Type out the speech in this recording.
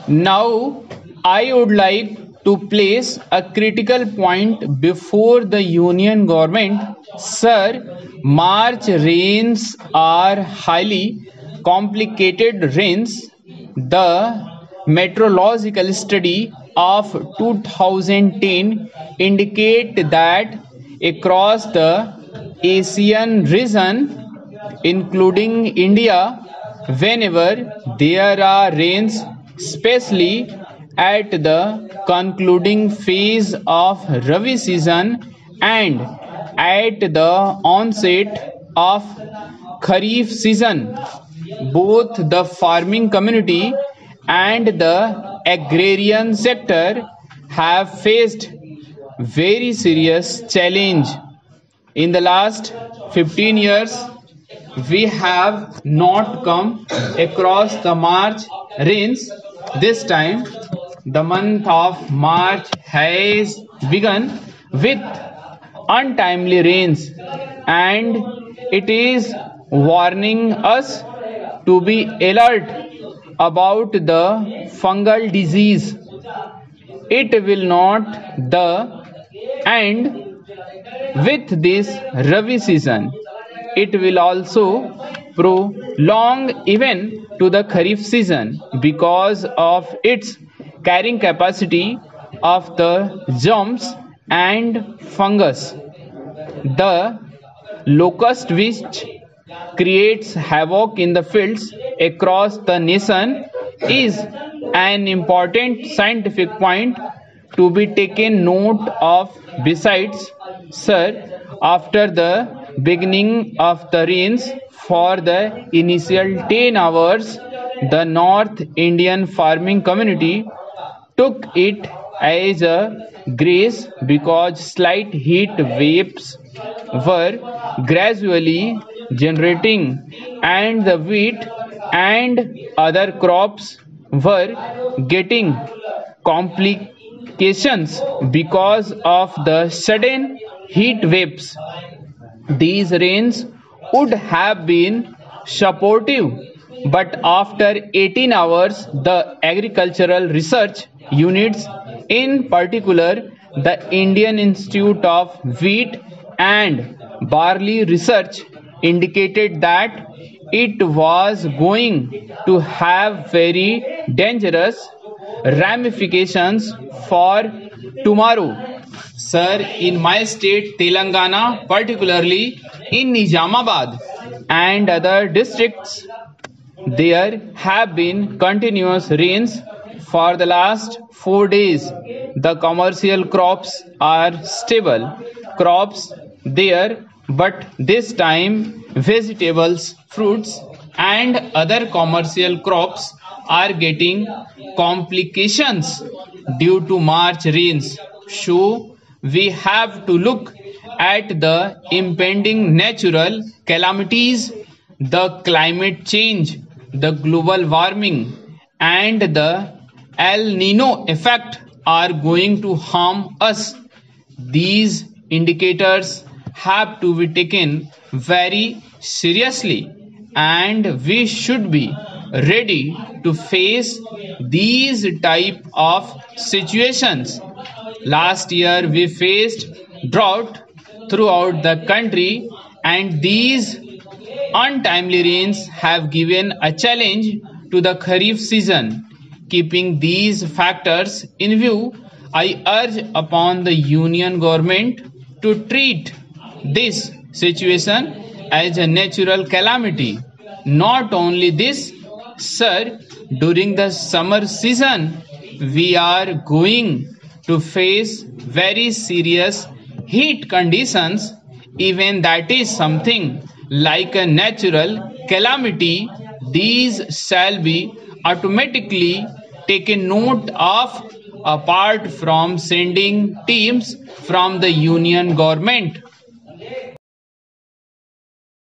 Now, I would like to place a critical point before the Union government. Sir, March rains are highly complicated rains. The meteorological study of 2010 indicate that across the Asian region, including India, whenever there are rains, especially at the concluding phase of Rabi season and at the onset of Kharif season, both the farming community and the agrarian sector have faced very serious challenge. In the last 15 years, we have not come across the March rains. This time, the month of March has begun with untimely rains, and it is warning us to be alert about the fungal disease. It will not the end with this Rabi season. It will also prolong even to the Kharif season because of its carrying capacity of the germs and fungus. The locust which creates havoc in the fields across the nation is an important scientific point to be taken note of. Besides, sir, after the beginning of the rains for the initial 10 hours, the North Indian farming community took it as a grace because slight heat waves were gradually generating and the wheat and other crops were getting complications because of the sudden heat waves. These rains would have been supportive, but after 18 hours, the agricultural research units, in particular the Indian Institute of Wheat and Barley Research, indicated that it was going to have very dangerous ramifications for tomorrow. Sir, in my state Telangana, particularly in Nizamabad and other districts, there have been continuous rains for the last 4 days. The commercial crops are stable crops there, but this time vegetables, fruits, and other commercial crops are getting complications due to March rains. So, we have to look at the impending natural calamities, the climate change, the global warming, and the El Nino effect are going to harm us. These indicators have to be taken very seriously, and we should be ready to face these type of situations. Last year we faced drought throughout the country, and these untimely rains have given a challenge to the Kharif season. Keeping these factors in view, I urge upon the Union government to treat this situation as a natural calamity. Not only this, sir, during the summer season, we are going to face very serious heat conditions. Even that is something like a natural calamity. These shall be automatically taken note of apart from sending teams from the Union government.